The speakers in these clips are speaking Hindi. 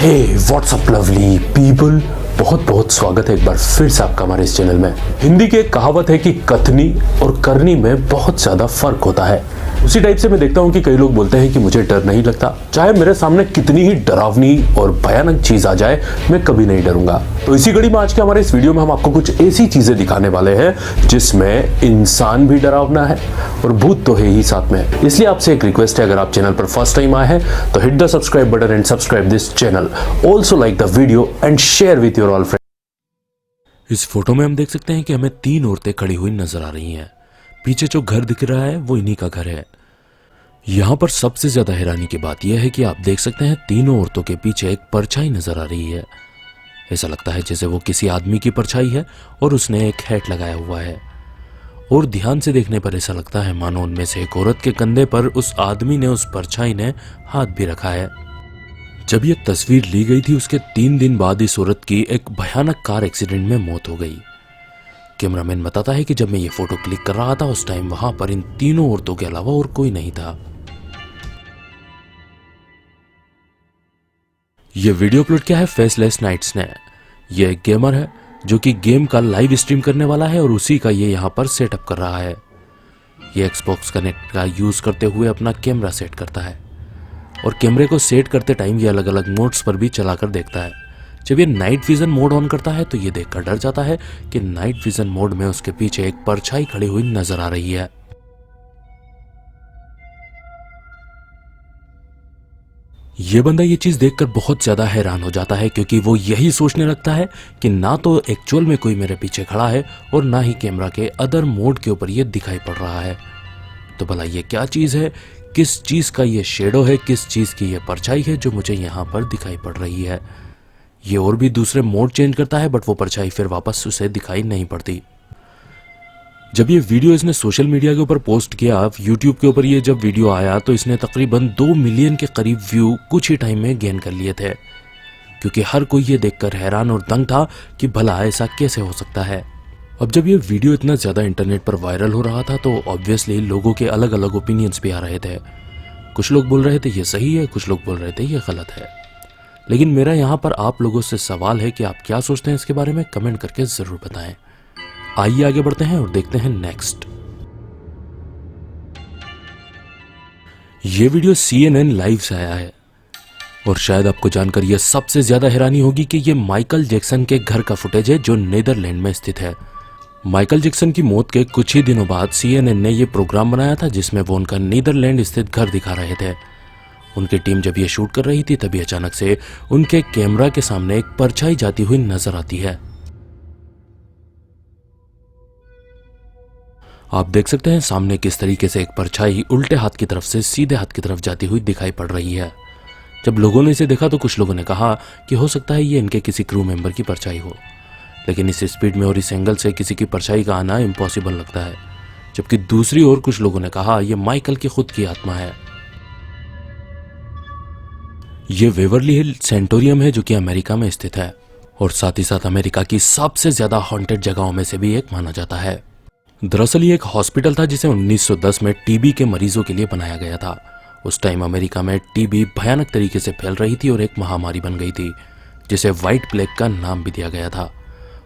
हे व्हाट्सअप लवली पीपल, बहुत बहुत स्वागत है एक बार फिर से आपका हमारे इस चैनल में। हिंदी की एक कहावत है कि कथनी और करनी में बहुत ज्यादा फर्क होता है। उसी टाइप से मैं देखता हूँ कि कई लोग बोलते हैं कि मुझे डर नहीं लगता, चाहे मेरे सामने कितनी ही डरावनी और भयानक चीज आ जाए मैं कभी नहीं डरूंगा। तो इसी कड़ी में आज के हमारे इस वीडियो में हम आपको कुछ ऐसी चीजें दिखाने वाले हैं जिसमें इंसान भी डरावना है और भूत तो है ही साथ में। इसलिए आपसे एक रिक्वेस्ट है, अगर आप चैनल पर फर्स्ट टाइम आए हैं तो hit the subscribe button and subscribe this channel. Also like the video and share with your all friends. इस फोटो में हम देख सकते हैं कि हमें तीन औरतें खड़ी हुई नजर आ रही हैं। पीछे जो घर दिख रहा है वो इन्हीं का घर है। यहां पर सबसे ज्यादा हैरानी की बात यह है कि आप देख सकते हैं तीनों औरतों के पीछे एक परछाई नजर आ रही है। ऐसा लगता है जैसे वो किसी आदमी की परछाई है और उसने एक हैट लगाया हुआ है। और ध्यान से देखने पर ऐसा लगता है मानो उनमें से एक औरत के कंधे पर उस आदमी ने, उस परछाई ने हाथ भी रखा है। जब यह तस्वीर ली गई थी उसके 3 दिन बाद इस औरत की एक भयानक कार एक्सीडेंट में मौत हो गई। कैमरामैन बताता है कि जब मैं ये फोटो क्लिक कर रहा था उस टाइम वहां पर इन तीनों औरतों के अलावा और कोई नहीं था। यह वीडियो अपलोड किया है फेसलेस नाइट्स ने। यह एक गेमर है जो कि गेम का लाइव स्ट्रीम करने वाला है और उसी का ये यहाँ पर सेटअप कर रहा है। ये एक्सबॉक्स कनेक्ट का यूज करते हुए अपना कैमरा सेट करता है और कैमरे को सेट करते टाइम ये अलग अलग मोड्स पर भी चलाकर देखता है। जब ये नाइट विजन मोड ऑन करता है तो ये देखकर डर जाता है कि नाइट विजन मोड में उसके पीछे एक परछाई खड़ी हुई नजर आ रही है। ये बंदा ये चीज देखकर बहुत ज्यादा हैरान हो जाता है क्योंकि वो यही सोचने लगता है कि ना तो एक्चुअल में कोई मेरे पीछे खड़ा है और ना ही कैमरा के अदर मोड के ऊपर ये दिखाई पड़ रहा है। तो भला ये क्या चीज है, किस चीज का ये शेडो है, किस चीज की ये परछाई है जो मुझे यहाँ पर दिखाई पड़ रही है। ये और भी दूसरे मोड चेंज करता है बट वो परछाई फिर वापस उसे दिखाई नहीं पड़ती। जब ये वीडियो इसने सोशल मीडिया के ऊपर पोस्ट किया, यूट्यूब के ऊपर ये जब वीडियो आया तो इसने तकरीबन 2 मिलियन के करीब व्यू कुछ ही टाइम में गेन कर लिए थे, क्योंकि हर कोई ये देखकर हैरान और दंग था कि भला ऐसा कैसे हो सकता है। अब जब ये वीडियो इतना ज्यादा इंटरनेट पर वायरल हो रहा था तो ऑब्वियसली लोगों के अलग अलग ओपिनियंस भी आ रहे थे। कुछ लोग बोल रहे थे ये सही है, कुछ लोग बोल रहे थे ये गलत है। लेकिन मेरा यहाँ पर आप लोगों से सवाल है कि आप क्या सोचते हैं इसके बारे में, कमेंट करके जरूर बताएं। आइए आगे बढ़ते हैं और देखते हैं नेक्स्ट। ये वीडियो CNN लाइव से आया है और शायद आपको जानकर यह सबसे ज्यादा हैरानी होगी कि यह माइकल जैक्सन के घर का फुटेज है जो नीदरलैंड में स्थित है। माइकल जैक्सन की मौत के कुछ ही दिनों बाद CNN ने यह प्रोग्राम बनाया था जिसमें वो उनका नीदरलैंड स्थित घर दिखा रहे थे। उनकी टीम जब यह शूट कर रही थी तभी अचानक से उनके कैमरा के सामने एक परछाई जाती हुई नजर आती है। आप देख सकते हैं सामने किस तरीके से एक परछाई उल्टे हाथ की तरफ से सीधे हाथ की तरफ जाती हुई दिखाई पड़ रही है। जब लोगों ने इसे देखा तो कुछ लोगों ने कहा कि हो सकता है ये इनके किसी क्रू मेंबर की परछाई हो, लेकिन इस स्पीड में और इस एंगल से किसी की परछाई का आना इम्पॉसिबल लगता है। जबकि दूसरी ओर कुछ लोगों ने कहा यह माइकल की खुद की आत्मा है। यह वेवरली हिल सेंटोरियम है जो कि अमेरिका में स्थित है और साथ ही साथ अमेरिका की सबसे ज्यादा हॉन्टेड जगहों में से भी एक माना जाता है। दरअसल ये एक हॉस्पिटल था जिसे 1910 में टीबी के मरीजों के लिए बनाया गया था। उस टाइम अमेरिका में टीबी भयानक तरीके से फैल रही थी और एक महामारी बन गई थी जिसे व्हाइट प्लेग का नाम भी दिया गया था।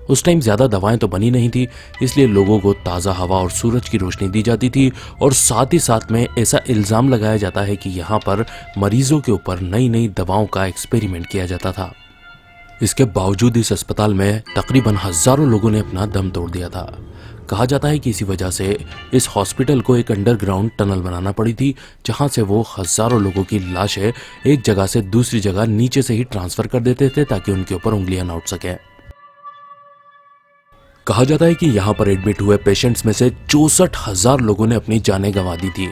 उस टाइम ज्यादा दवाएं तो बनी नहीं थी, इसलिए लोगों को ताज़ा हवा और सूरज की रोशनी दी जाती थी और साथ ही साथ में ऐसा इल्ज़ाम लगाया जाता है कि यहाँ पर मरीजों के ऊपर नई नई दवाओं का एक्सपेरिमेंट किया जाता था। इसके बावजूद इस अस्पताल में तकरीबन हजारों लोगों ने अपना दम तोड़ दिया था। कहा जाता है कि इसी वजह से इस हॉस्पिटल को एक अंडरग्राउंड टनल बनाना पड़ी थी जहां से वो हजारों लोगों की लाशें एक जगह से दूसरी जगह नीचे से ही ट्रांसफर कर देते थे ताकि उनके ऊपर उंगलियां ना उठ सके। कहा जाता है कि यहां पर एडमिट हुए पेशेंट्स में से 64,000 लोगों ने अपनी जानें गंवा दी थी।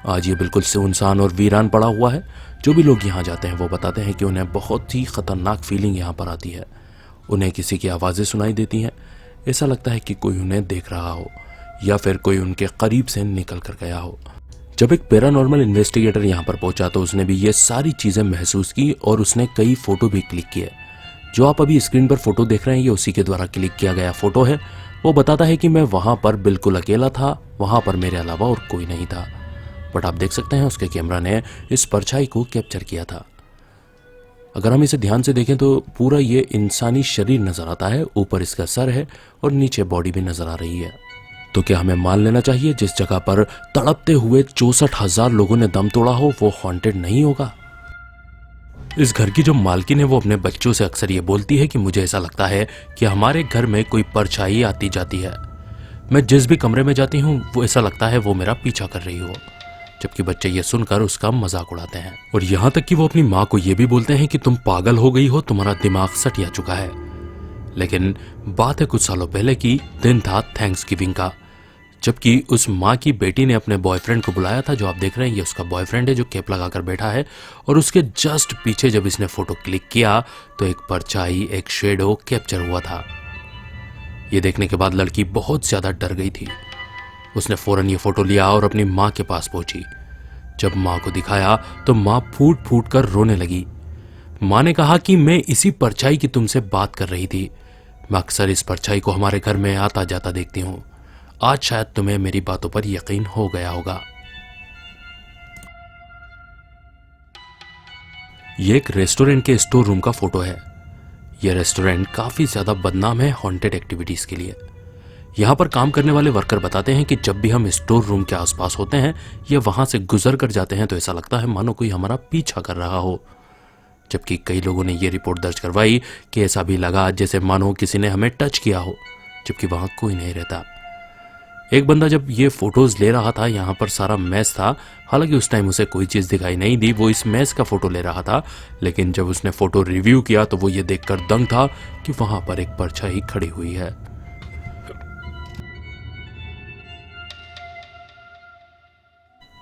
आज ये बिल्कुल सुनसान और वीरान पड़ा हुआ है। जो भी लोग यहाँ जाते हैं वो बताते हैं कि उन्हें बहुत ही खतरनाक फीलिंग यहाँ पर आती है। उन्हें किसी की आवाज़ें सुनाई देती हैं, ऐसा लगता है कि कोई उन्हें देख रहा हो या फिर कोई उनके करीब से निकल कर गया हो। जब एक पैरानॉर्मल इन्वेस्टिगेटर यहाँ पर पहुंचा तो उसने भी ये सारी चीज़ें महसूस की और उसने कई फ़ोटो भी क्लिक किए। जो आप अभी स्क्रीन पर फोटो देख रहे हैं ये उसी के द्वारा क्लिक किया गया फोटो है। वो बताता है कि मैं वहां पर बिल्कुल अकेला था, वहां पर मेरे अलावा और कोई नहीं था। बट आप देख सकते हैं उसके कैमरा ने इस परछाई को कैप्चर किया था। अगर हम इसे ध्यान से देखें तो पूरा ये इंसानी शरीर नजर आता है, ऊपर इसका सर है और नीचे बॉडी भी नजर आ रही है। तो क्या हमें मान लेना चाहिए जिस जगह पर तड़पते हुए 64,000 लोगों ने दम तोड़ा हो वो हॉन्टेड नहीं होगा? इस घर की जो मालकिन है वो अपने बच्चों से अक्सर ये बोलती है कि मुझे ऐसा लगता है कि हमारे घर में कोई परछाई आती जाती है। मैं जिस भी कमरे में जाती हूँ वो ऐसा लगता है वो मेरा पीछा कर रही हो। जबकि बच्चे ये सुनकर उसका मजाक उड़ाते हैं और यहाँ तक कि वो अपनी माँ को ये भी बोलते हैं कि तुम पागल हो गई हो, तुम्हारा दिमाग सटिया चुका है। लेकिन बात है कुछ सालों पहले की, दिन था थैंक्सगिविंग का, जबकि उस माँ की बेटी ने अपने बॉयफ्रेंड को बुलाया था। जो आप देख रहे हैं ये उसका बॉयफ्रेंड है जो कैप लगाकर बैठा है, और उसके जस्ट पीछे जब इसने फोटो क्लिक किया तो एक परछाई, एक शेडो कैप्चर हुआ था। ये देखने के बाद लड़की बहुत ज्यादा डर गई थी। उसने फौरन ये फोटो लिया और अपनी माँ के पास पहुंची। जब माँ को दिखाया तो माँ फूट फूट कर रोने लगी। माँ ने कहा कि मैं इसी परछाई की तुमसे बात कर रही थी। मैं अक्सर इस परछाई को हमारे घर में आता जाता देखती हूँ। आज शायद तुम्हें मेरी बातों पर यकीन हो गया होगा। यह एक रेस्टोरेंट के स्टोर रूम का फोटो है। यह रेस्टोरेंट काफी ज्यादा बदनाम है हॉन्टेड एक्टिविटीज के लिए। यहां पर काम करने वाले वर्कर बताते हैं कि जब भी हम स्टोर रूम के आसपास होते हैं या वहां से गुजर कर जाते हैं तो ऐसा लगता है मानो कोई हमारा पीछा कर रहा हो। जबकि कई लोगों ने यह रिपोर्ट दर्ज करवाई कि ऐसा भी लगा जैसे मानो किसी ने हमें टच किया हो, जबकि वहां कोई नहीं रहता। एक बंदा जब ये फोटोज ले रहा था, यहाँ पर सारा मैस था। हालांकि उस टाइम उसे कोई चीज दिखाई नहीं दी, वो इस मैस का फोटो ले रहा था। लेकिन जब उसने फोटो रिव्यू किया तो वो ये देखकर दंग था कि वहां पर एक परछाई खड़ी हुई है।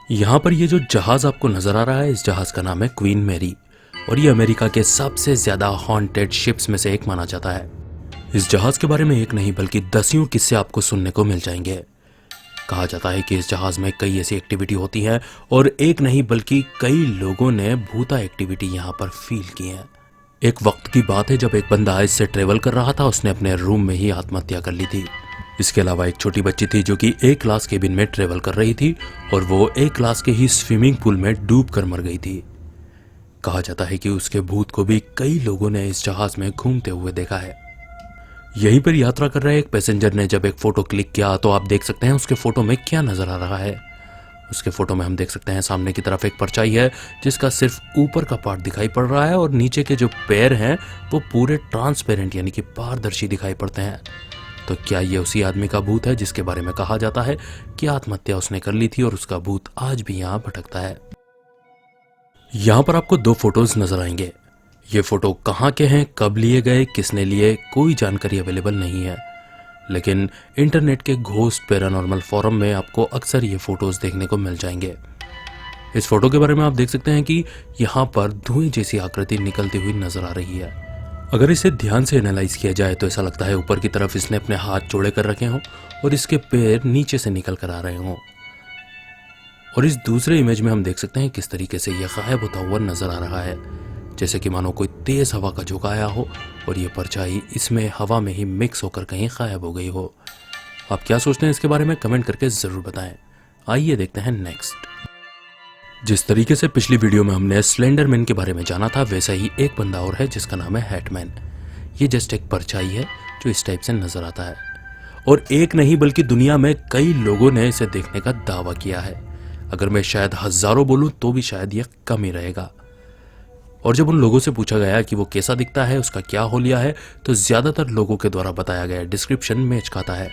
यहां पर ये जो जहाज आपको नजर आ रहा है, इस जहाज का नाम है क्वीन मैरी, और ये अमेरिका के सबसे ज्यादा हॉन्टेड शिप्स में से एक माना जाता है। इस जहाज के बारे में एक नहीं बल्कि दसियों किस्से आपको सुनने को मिल जाएंगे। कहा जाता है कि इस जहाज में कई ऐसी एक्टिविटी होती है और एक नहीं बल्कि कई लोगों ने भूता एक्टिविटी यहाँ पर फील की है। एक वक्त की बात है जब एक बंदा इससे ट्रेवल कर रहा था, उसने अपने रूम में ही आत्महत्या कर ली थी। इसके अलावा एक छोटी बच्ची थी जो कि A क्लास केबिन में ट्रेवल कर रही थी और वो A क्लास के ही स्विमिंग पूल में डूब कर मर गई थी। कहा जाता है कि उसके भूत को भी कई लोगों ने इस जहाज में घूमते हुए देखा है। यहीं पर यात्रा कर रहे एक पैसेंजर ने जब एक फोटो क्लिक किया तो आप देख सकते हैं उसके फोटो में क्या नजर आ रहा है। उसके फोटो में हम देख सकते हैं सामने की तरफ एक परछाई है जिसका सिर्फ ऊपर का पार्ट दिखाई पड़ रहा है और नीचे के जो पैर हैं वो पूरे ट्रांसपेरेंट यानी कि पारदर्शी दिखाई पड़ते हैं। तो क्या ये उसी आदमी का भूत है जिसके बारे में कहा जाता है कि आत्महत्या उसने कर ली थी और उसका भूत आज भी यहां भटकता है। यहां पर आपको दो फोटोज नजर आएंगे। ये फोटो कहाँ के हैं, कब लिए गए, किसने लिए, कोई जानकारी अवेलेबल नहीं है। लेकिन इंटरनेट के घोस्ट पैरानॉर्मल फोरम में आपको अक्सर ये फोटोज देखने को मिल जाएंगे। इस फोटो के बारे में आप देख सकते हैं कि यहाँ पर धुएं जैसी आकृति निकलती हुई नजर आ रही है। अगर इसे ध्यान से एनालाइज किया जाए तो ऐसा लगता है ऊपर की तरफ इसने अपने हाथ जोड़े कर रखे हों और इसके पैर नीचे से निकल कर आ रहे हों। और इस दूसरे इमेज में हम देख सकते हैं किस तरीके से यह गायब होता हुआ नजर आ रहा है, जैसे कि मानो कोई तेज हवा का झोंका आया हो और ये परछाई इसमें हवा में ही मिक्स होकर कहीं गायब हो गई हो। आप क्या सोचते हैं इसके बारे में कमेंट करके जरूर बताएं। आइए देखते हैं नेक्स्ट। जिस तरीके से पिछली वीडियो में हमने स्लेंडरमैन के बारे में जाना था, वैसा ही एक बंदा और है जिसका नाम है हैटमैन। ये जस्ट एक परछाई है जो इस टाइप से नजर आता है और एक नहीं बल्कि दुनिया में कई लोगों ने इसे देखने का दावा किया है। अगर मैं शायद हजारों बोलूं तो भी शायद यह कम ही रहेगा। और जब उन लोगों से पूछा गया कि वो कैसा दिखता है, उसका क्या होलिया है, तो ज्यादातर लोगों के द्वारा बताया गया डिस्क्रिप्शन मैच खाता है।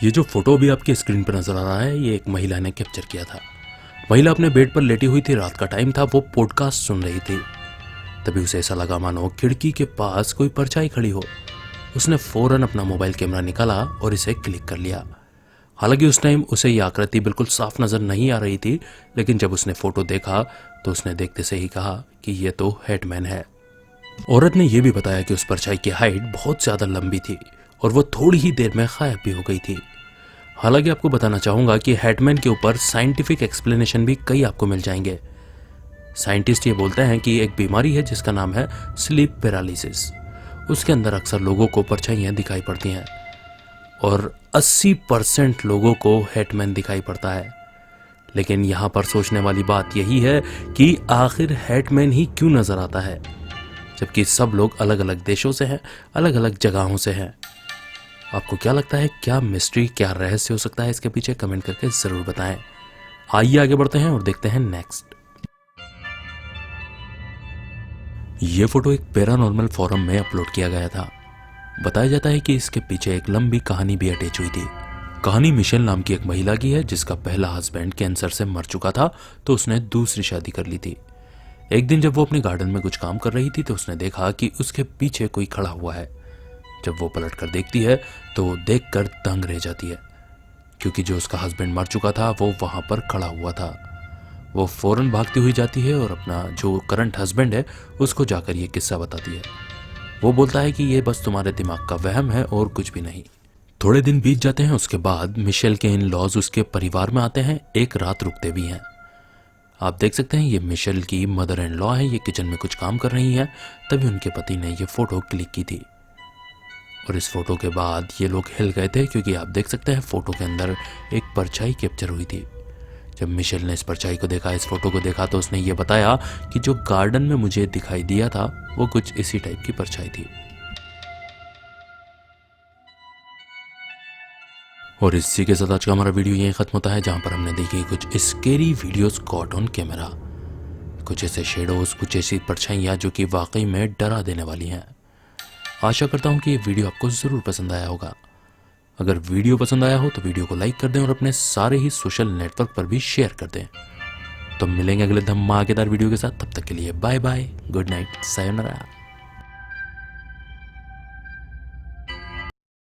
ये जो फोटो भी आपकी स्क्रीन पर नजर आ रहा है ये एक महिला ने कैप्चर किया था। महिला अपने बेड पर लेटी हुई थी, रात का टाइम था, वो पॉडकास्ट सुन रही थी। तभी उसे ऐसा लगा मानो खिड़की के पास कोई परछाई खड़ी हो। उसने फौरन अपना मोबाइल कैमरा निकाला और इसे क्लिक कर लिया। हालांकि उस टाइम उसे यह आकृति बिल्कुल साफ नजर नहीं आ रही थी, लेकिन जब उसने फोटो देखा तो उसने देखते से ही कहा कि यह तो हैटमैन है। औरत ने यह भी बताया कि उस परछाई की हाइट बहुत ज्यादा लंबी थी और वो थोड़ी ही देर में गायब भी हो गई थी। हालांकि आपको बताना चाहूंगा कि हैटमैन के ऊपर साइंटिफिक एक्सप्लेनेशन भी कई आपको मिल जाएंगे। साइंटिस्ट ये बोलते हैं कि एक बीमारी है जिसका नाम है स्लीप पैरालिसिस। उसके अंदर अक्सर लोगों को परछाइयां दिखाई पड़ती हैं और 80% लोगों को हैटमैन दिखाई पड़ता है। लेकिन यहां पर सोचने वाली बात यही है कि आखिर हैटमैन ही क्यों नजर आता है। जबकि सब लोग अलग अलग देशों से हैं, अलग अलग जगहों से हैं। आपको क्या लगता है, क्या मिस्ट्री, क्या रहस्य हो सकता है इसके पीछे? कमेंट करके जरूर बताएं। आइए आगे बढ़ते हैं और देखते हैं नेक्स्ट। ये फोटो एक पैरानॉर्मल फोरम में अपलोड किया गया था। बताया जाता है कि इसके पीछे एक लंबी कहानी भी अटैच हुई थी। कहानी मिशेल नाम की एक महिला की है जिसका पहला हस्बैंड कैंसर से मर चुका था, तो उसने दूसरी शादी कर ली थी। एक दिन जब वो अपने गार्डन में कुछ काम कर रही थी तो उसने देखा कि उसके पीछे कोई खड़ा हुआ है। जब वो पलट कर देखती है तो वो देखकर दंग रह जाती है, क्योंकि जो उसका हस्बैंड मर चुका था वो वहां पर खड़ा हुआ था। वो फौरन भागती हुई जाती है और अपना जो करंट हस्बैंड है उसको जाकर ये किस्सा बताती है। वो बोलता है कि ये बस तुम्हारे दिमाग का वहम है और कुछ भी नहीं। थोड़े दिन बीत जाते हैं। उसके बाद मिशेल के इन लॉज उसके परिवार में आते हैं, एक रात रुकते भी हैं। आप देख सकते हैं ये मिशेल की मदर इन लॉ है, ये किचन में कुछ काम कर रही हैं। तभी उनके पति ने ये फोटो क्लिक की थी और इस फोटो के बाद ये लोग हिल गए थे, क्योंकि आप देख सकते हैं फोटो के अंदर एक परछाई कैप्चर हुई थी। जब मिशेल ने इस परछाई को देखा, इस फोटो को देखा, तो उसने ये बताया कि जो गार्डन में मुझे दिखाई दिया था वो कुछ इसी टाइप की परछाई थी। और इसी के साथ आज का हमारा वीडियो यहीं खत्म होता है, जहां पर हमने देखी कुछ scary videos caught on camera, कुछ ऐसे शेडोज, कुछ ऐसी परछाइयाँ जो कि वाकई में डरा देने वाली हैं। आशा करता हूं कि ये वीडियो आपको जरूर पसंद आया होगा। अगर वीडियो पसंद आया हो तो वीडियो को लाइक कर दें और अपने सारे ही सोशल नेटवर्क पर भी शेयर कर दें। तो मिलेंगे अगले धमाकेदार वीडियो के साथ, तब तक के लिए bye bye, good night, sayonara.